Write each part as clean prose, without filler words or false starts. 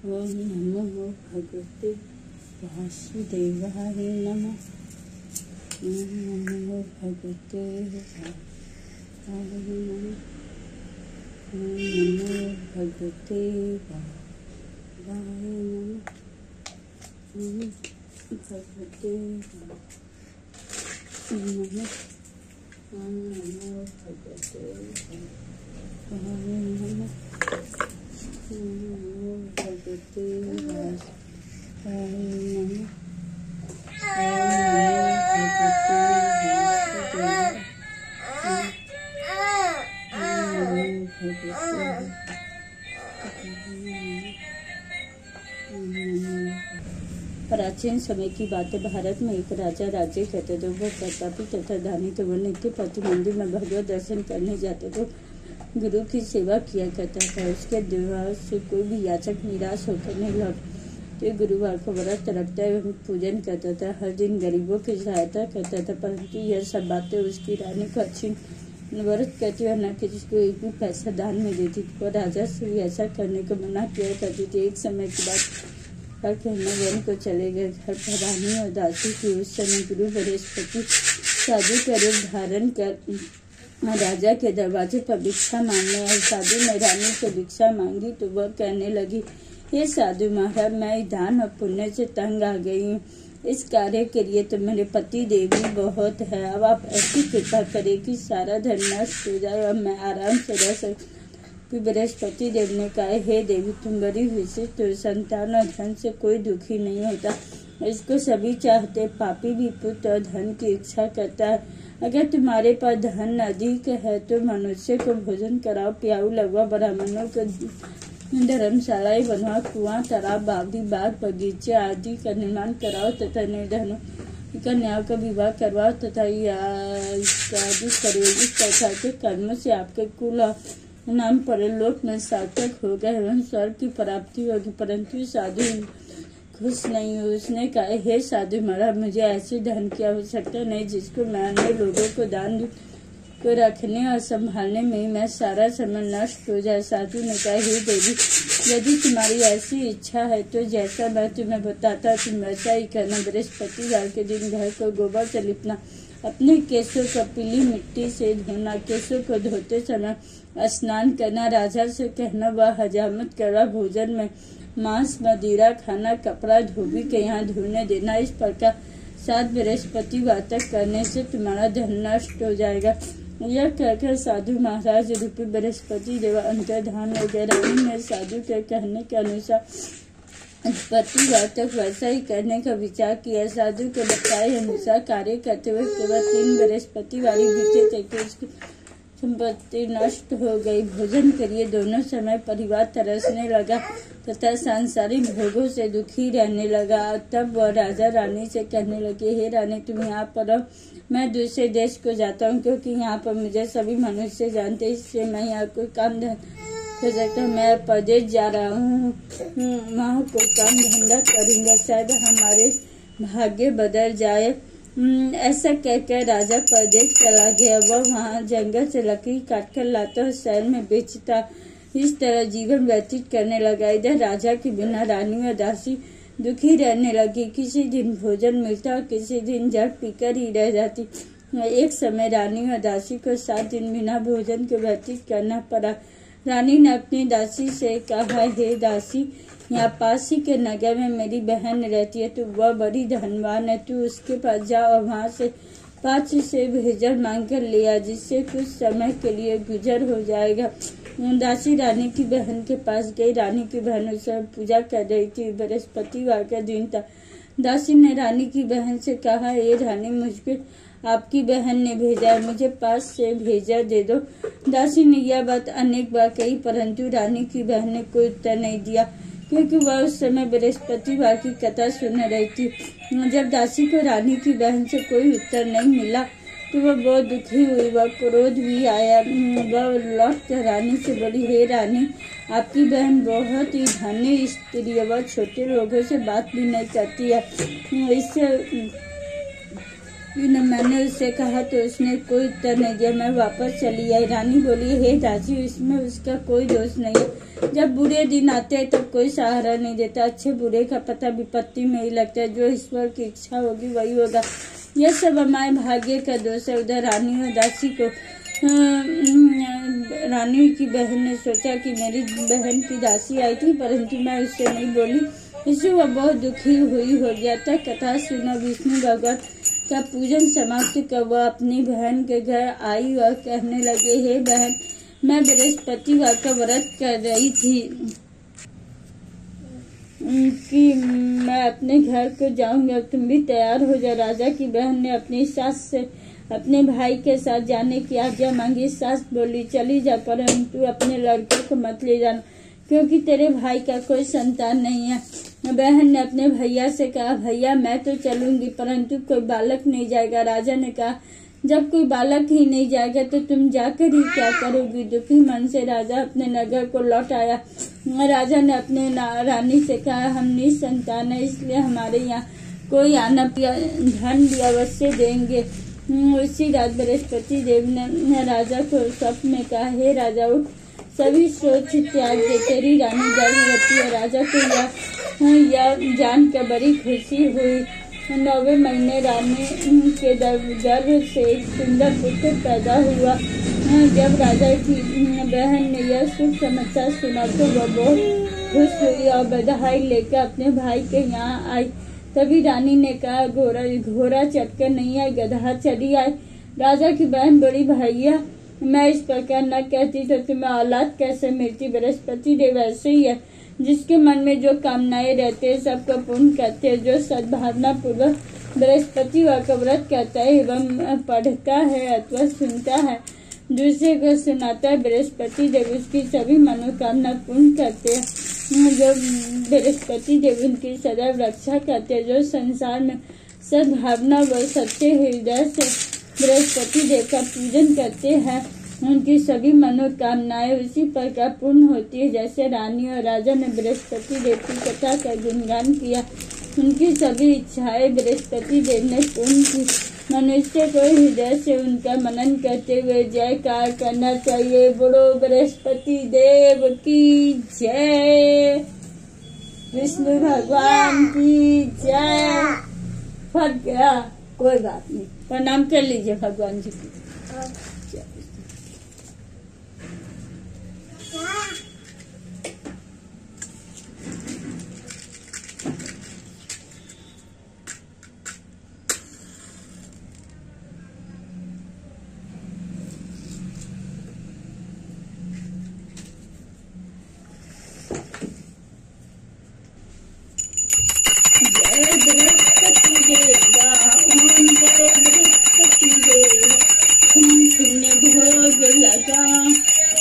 ओम नमो भगवते वासुदेवाय नमः। ओम नमो भगवते वासुदेवाय नमः। ओम नमो भगवते वासुदेवाय नमः। ओम भगवते नमः। ओम नमो भगवते वासुदेवाय नमः। नमो भगवते वासुदेवाय नमः। प्राचीन समय की बात है। भारत में एक राजा राज्य करते थे। वो प्रतापी तथा दानी थे। वो नित्य प्रति मंदिर में भगवत दर्शन करने जाते थे। गुरु की सेवा किया करता था। उसके द्वार से कोई भी याचक निराश होकर नहीं लौटते। गुरुवार को व्रत रखता एवं पूजन करता था। हर दिन गरीबों की सहायता करता था। परंतु यह सब बातें उसकी रानी को अच्छी व्रत करती और न किसी को एक भी पैसा दान में देती थी। वह राजा से भी ऐसा करने को मना किया करती थी। एक समय के बाद हर कहने वन को चले गए। घर पर रानी और दासी की। उस समय गुरु बृहस्पति साधु का रूप धारण कर राजा के दरवाजे पर भिक्षा मांगने और साधु ने रानी से भिक्षा मांगी तो वह कहने लगी, हे साधु महाराज, मैं दान और पुण्य से तंग आ गई हूँ। इस कार्य के लिए तो मेरे पति देवी बहुत है। अब आप ऐसी कृपा करें कि सारा धन नष्ट हो जाए और मैं आराम से रह सकूं। बृहस्पति देव ने कहा, हे देवी, तुम बड़ी विशिष्ट हो। संतान और धन से कोई दुखी नहीं होता। इसको सभी चाहते। पापी भी पुत्र और धन की इच्छा करता है। अगर तुम्हारे पास धन अधिक है तो मनुष्य को भोजन कराओ, पियाऊ लगवा, ब्राह्मणों को धर्मशालाएं बनवाओ, कुआं, तालाब, बावड़ी, बाग, बगीचे आदि का निर्माण कराओ तथा निर्धनों कन्याओं का विवाह करवाओ तथा आदि करो। इस प्रकार के कर्मों से आपके कुल नाम परलोक में सार्थक होगा एवं स्वर्ग की प्राप्ति होगी। परंतु साधु खुश नहीं हो। उसने कहा, हे साधु महाराज, मुझे ऐसे धन की आवश्यकता नहीं जिसको मैं अन्य लोगों को दान को रखने और संभालने में मैं सारा समय नष्ट हो जाए। साधु ने कहा, हे देवी, यदि तुम्हारी ऐसी इच्छा है तो जैसा मैं तुम्हें बताता तुम वैसा ही करना। बृहस्पतिवार के दिन घर को गोबर से लिपना, अपने केशों को पीली मिट्टी से धोना, केशों को धोते समय स्नान करना, राजा से कहना वह हजामत करवा, भोजन में मांस मदिरा खाना, कपड़ा धोबी के यहाँ धोने देना। इस प्रकार 7 बृहस्पतिवार तक करने से तुम्हारा धन नष्ट हो जाएगा। यह कहकर साधु महाराज रूपी बृहस्पति देव अंतर्धान हो गए। रानी ने साधु के कहने के अनुसार प्रतिवार तक वैसा ही करने का विचार किया। साधु के बताए अनुसार कार्य करते हुए केवल 3 बृहस्पतिवार बीते थे कि उसकी संपत्ति नष्ट हो गई। भोजन के लिए दोनों समय परिवार तरसने लगा तथा सांसारिक भोगों से दुखी रहने लगा। तब वह राजा रानी से कहने लगे, हे रानी, तुम यहाँ पर रहो, मैं दूसरे देश को जाता हूँ, क्योंकि यहाँ पर मुझे सभी मनुष्य जानते, इससे मैं यहाँ कोई काम हो सकता। मैं प्रदेश जा रहा हूँ, वहाँ कोई काम धंधा करूँगा, शायद हमारे भाग्य बदल जाए। ऐसा कहकर राजा परदेश चला गया। वह वहाँ जंगल से लकड़ी काटकर लाता और शहर में बेचता। इस तरह जीवन व्यतीत करने लगा। इधर राजा के बिना रानी और दासी दुखी रहने लगी। किसी दिन भोजन मिलता और किसी दिन जल पीकर ही रह जाती। एक समय रानी और दासी को 7 दिन बिना भोजन के व्यतीत करना पड़ा। रानी ने अपनी दासी से कहा, हे दासी, यहाँ पास ही के नगर में मेरी बहन रहती है। तो वह बड़ी धनवान है। तू उसके पास जा और वहाँ से 5 से भेजर मांग कर ले आ, जिससे कुछ समय के लिए गुजर हो जाएगा। दासी रानी की बहन के पास गई। रानी की बहन उस समय पूजा कर रही थी। बृहस्पतिवार का दिन था। दासी ने रानी की बहन से कहा, हे रानी, मुझको आपकी बहन ने भेजा है, मुझे 5 से भेजा दे दो। दासी ने यह बात अनेक बार कही, परंतु रानी की बहन ने कोई उत्तर नहीं दिया, क्योंकि वह उस समय बृहस्पतिवार की कथा सुन रही थी। जब दासी को रानी की बहन से कोई उत्तर नहीं मिला तो वह बहुत दुखी हुई। वह क्रोध भी आया। वह लौट कर रानी से बोली, हे रानी, आपकी बहन बहुत ही धनी स्त्री है। वह छोटे लोगों से बात भी नहीं करती है। इससे मैंने उससे कहा तो उसने कोई उत्तर नहीं दिया। मैं वापस चली आई। रानी बोली, हे दासी, इसमें उसका कोई दोष नहीं है। जब बुरे दिन आते हैं तब कोई सहारा नहीं देता। अच्छे बुरे का पता विपत्ति में ही लगता है। जो ईश्वर की इच्छा होगी वही होगा। यह सब हमारे भाग्य का दोष है। उधर रानी और दासी को रानी की बहन ने सोचा कि मेरी बहन की दासी आई थी, परंतु मैं उससे नहीं बोली। इससे वह बहुत दुखी हुई हो गया था। कथा सुना। विष्णु भगवान का पूजन समाप्त कर वह अपनी बहन के घर आई और कहने लगे, हे बहन, मैं बृहस्पतिवार का व्रत कर रही थी कि मैं अपने घर को जाऊंगी। अब तुम भी तैयार हो जा। राजा की बहन ने अपनी सास से अपने भाई के साथ जाने की आज्ञा मांगी। सास बोली, चली जा, परंतु अपने लड़के को मत ले जाना, क्योंकि तेरे भाई का कोई संतान नहीं है। बहन ने अपने भैया से कहा, भैया मैं तो चलूंगी, परंतु कोई बालक नहीं जाएगा। राजा ने कहा, जब कोई बालक ही नहीं जाएगा तो तुम जाकर ही क्या करोगी। दुखी मन से राजा अपने नगर को लौट आया। राजा ने अपने रानी से कहा, हम निसंतान है, इसलिए हमारे यहाँ कोई आना धन भी अवश्य देंगे। उसी रात बृहस्पति देव ने राजा को स्वप्न में कहा, हे राजा, उठ, सभी सोच त्याग दे, तेरी रानी गर्भवती है। राजा को यह जानकर बड़ी खुशी हुई। 9वें महीने रानी के गर्भ से एक सुंदर पुत्र पैदा हुआ। जब राजा की बहन ने यह शुभ समाचार सुना तो वह बहुत खुश हुई और बधाई लेकर अपने भाई के यहाँ आई। तभी रानी ने कहा, घोड़ा चढ़कर नहीं आई, गधा चढ़ी आई। राजा की बहन बोली, भैया मैं इस प्रकार न कहती तो तुम्हें औलाद कैसे मिलती। बृहस्पति देव ऐसे ही है, जिसके मन में जो कामनाएं रहते हैं सबको पूर्ण करते हैं। जो सद्भावना पूर्वक बृहस्पतिवार का व्रत करता है एवं पढ़ता है अथवा सुनता है, दूसरे को सुनाता है, बृहस्पति देव उसकी सभी मनोकामना पूर्ण करते हैं। जो बृहस्पति देव उनकी सदैव रक्षा करते हैं। जो संसार में सद्भावना व सच्चे हृदय से बृहस्पति देव का पूजन करते हैं, उनकी सभी मनोकामनाएं उसी प्रकार पूर्ण होती है जैसे रानी और राजा ने बृहस्पति देव की कथा का गुणगान किया। उनकी सभी इच्छाएं बृहस्पति देव ने पूर्ण की। मनुष्य को हृदय से उनका मनन करते हुए जयकार करना चाहिए। बोलो बृहस्पति देव की जय, विष्णु भगवान की जय। फट गया, कोई बात नहीं, प्रणाम कर लीजिए भगवान जी की। भोग लगा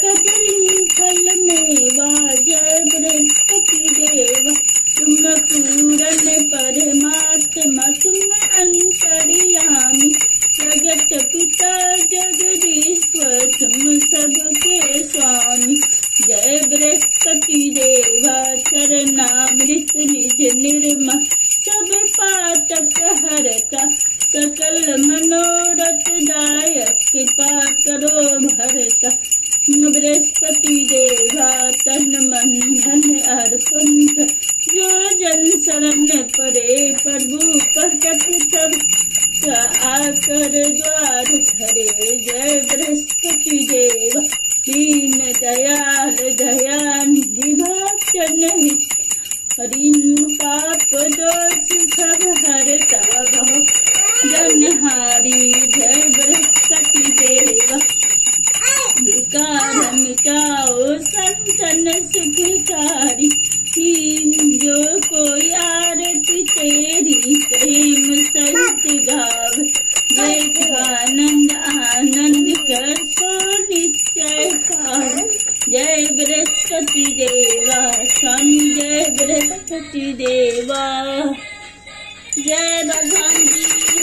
कदली फल मेवा, जय बृहस्पति देवा। तुम पूरन परमात्मा, तुम अंतर्यामी, जगत पिता जगदीश्वर, तुम सबके स्वामी। जय बृहस्पति देवा, चरणामृत निज निर्मा, सब पातक हरता, सकल मनोरथ दायक, कृपा करो भरता। बृहस्पति देवा, तन मन धन अर्पण कर, जो जन शरण परे, प्रभु प्रकट सब आकर द्वार धरे। जय बृहस्पति देवा, दीन दयाल दयानिधि, भक्तन हित, हरिन पाप दोष सब हरता भव जनहारी। जय बृहस्पति देवा, विकार मिटाओ संतन सुखकारी, जो कोई आरती तेरी प्रेम सहित गाव, आनंद आनंद कर सो निश्चय पाओ। जय बृहस्पति देवा स्वामी, जय बृहस्पति देवा, जय भगवान जी।